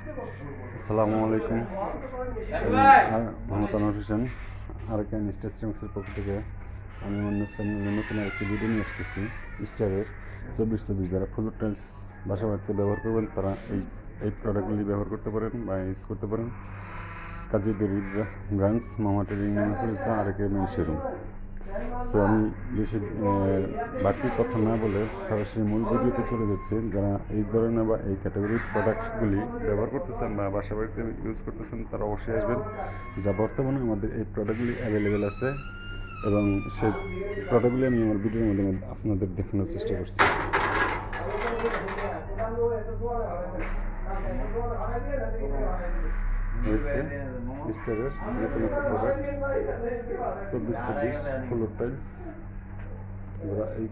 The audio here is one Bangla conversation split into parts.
আসসালামু আলাইকুম। আমি মোহাম্মদ আনোয়ার হোসেন। আরেকটা স্টার সিরামিক্সের পক্ষ থেকে আমি অন্য চ্যানেলে নতুন আরেকটি ভিডিও নিয়ে আসতেছি। স্টারের 24/24 যারা ফুল টাইলস বাসা বাড়িতে ব্যবহার করবেন তারা এই প্রোডাক্টগুলি ব্যবহার করতে পারেন বা ইউজ করতে পারেন। কাজী দেরি ব্রাঞ্চ মামাটি রিং নামে পরিচিত আরেকের মেন শোরুম। সো আমি বেশি বাড়তি কথা না বলে সরাসরি মূল ভিডিওতে চলে যাচ্ছি। যারা এই ধরনের বা এই ক্যাটাগরির প্রোডাক্টগুলি ব্যবহার করতেছেন বা বাসা বাড়িতে ইউজ করতেছেন তারা অবশ্যই আসবেন। যা বর্তমানে আমাদের এই প্রোডাক্টগুলি অ্যাভেলেবেল আছে এবং সেই প্রোডাক্টগুলি আমি আমার ভিডিওর মাধ্যমে আপনাদের দেখানোর চেষ্টা করছি। হয়েছে স্টারের নতুন একটা প্রোডাক্ট 24/24 ফ্লোর টাইলস। যারা এই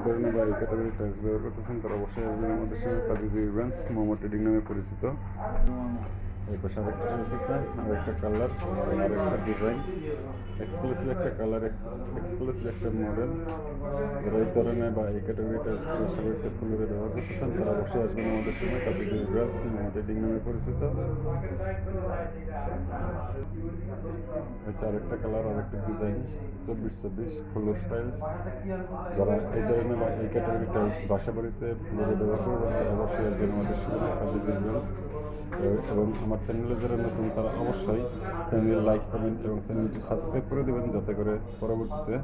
ধরনের বা এই ক্যাটাগরির টাইলস ব্যবহার করতেছেন তারা অবশ্যই আসবেন আমাদের সঙ্গে। কাজী ব্রাঞ্চ মোমো ট্রেডিং নামে পরিচিত। এই পাশে আরেকটা টাইলস আছে, আরেকটা কালার, আরেকটা ডিজাইন, এক্সক্লুসিভ একটা কালার, এক্সক্লুসিভ একটা মডেল। যারা এই ধরনের বা এই ক্যাটাগরি টাইলস বাসাবাড়িতে ফুলের ব্যবহার করতেছেন তারা অবশ্যই আসবেন আমাদের সঙ্গে। কাজী ব্রাঞ্চ মোমো ট্রেডিং নামে পরিচিত। হচ্ছে আরেকটা কালার, আরেকটা ডিজাইন 24/24 ফ্লোর টাইলস। যারা এই ধরনের বা এই ক্যাটাগরি টাইলস বাসা বাড়িতে ফ্লোরে ব্যবহার করবেন তারা অবশ্যই আসবেন আমাদের সঙ্গে কাজী ব্রাঞ্চ। এবং আমার চ্যানেলে যারা নতুন তারা অবশ্যই চ্যানেলে লাইক, কমেন্ট এবং চ্যানেলটি সাবস্ক্রাইব করে দেবেন যাতে করে পরবর্তীতে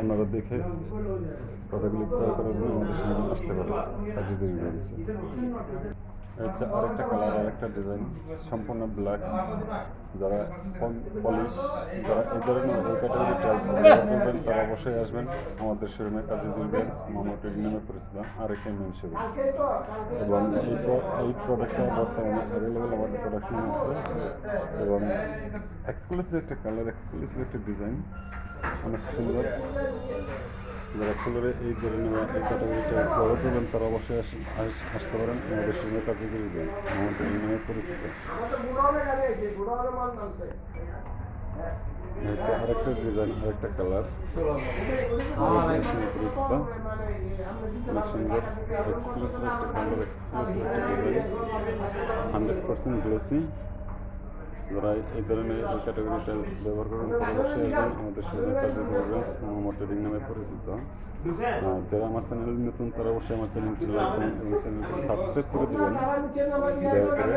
অন্যরা দেখে প্রোডাক্টগুলি ক্রয় করার জন্য আমাদের সঙ্গে আসতে পারে কাজী ব্রাঞ্চে। হচ্ছে আরেকটা কালার, আরেকটা ডিজাইন, সম্পূর্ণ ব্ল্যাক। যারা পলিশ, যারা এই ধরনের এই ক্যাটাগরি টাইলস ব্যবহার করবেন তারা অবশ্যই আসবেন আমাদের শোরুমে। কাজী ব্রাঞ্চ মোমো ট্রেডিং নামে পরিচিত আরেকটা মেন শোরুম। এবং এই প্রোডাক্টটা বর্তমানে অ্যাভেলেবেল আমাদের প্রোডাকশন আছে এবং এক্সক্লুসিভ একটা কালার, এক্সক্লুসিভ একটা ডিজাইন, অনেক সুন্দর। যারা ফুলের এই ধরনের এই ক্যাটাগরি টাইলস ব্যবহার করবেন তারা অবশ্যই আসতে পারেন আমাদের সঙ্গে। কাজী ব্রাঞ্চ মোমো ট্রেডিং নামে পরিচিত। হচ্ছে আরেকটা ডিজাইন, আরেকটা কালার, পরিচিত, অনেক সুন্দর, এক্সক্লুসিভ একটা কালার, এক্সক্লুসিভ একটা ডিজাইন, 100% গ্লেসি। যারা এই ধরনের এই ক্যাটাগরি টাইলস ব্যবহার করেন তারা অবশ্যই আসবেন আমাদের সঙ্গে। কাজী ব্রাঞ্চ মোমো ট্রেডিং নামে পরিচিত। যারা আমার চ্যানেল নতুন তারা অবশ্যই আমার চ্যানেলটি লাইক করুন এবং চ্যানেলটি সাবস্ক্রাইব করে দেবেন দয়া করে,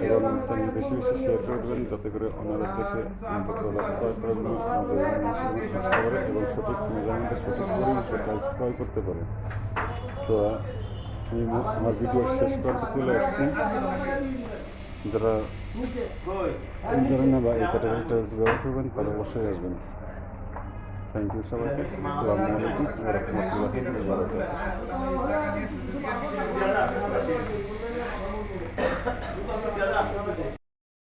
এবং চ্যানেল বেশি বেশি শেয়ার করে দেবেন যাতে করে অন্যরা দেখে আমাদের প্রোডাক্ট ক্রয় করার জন্য আমাদের আসতে পারে এবং সঠিক মেজারমেন্টে সঠিক পরিমাণে টাইলস ক্রয় করতে পারে। তো আমি আমার ভিডিওর শেষ প্রান্তে চলে আসছি। যারা এই ধরনের বা এই ক্যাটাগরি টাইলস ব্যবহার করবেন তারা অবশ্যই আসবেন। থ্যাংক ইউ সবাইকে। আসসালামু আলাইকুম ওয়া রাহমাতুল্লাহি ওয়া বারাকাতুহু।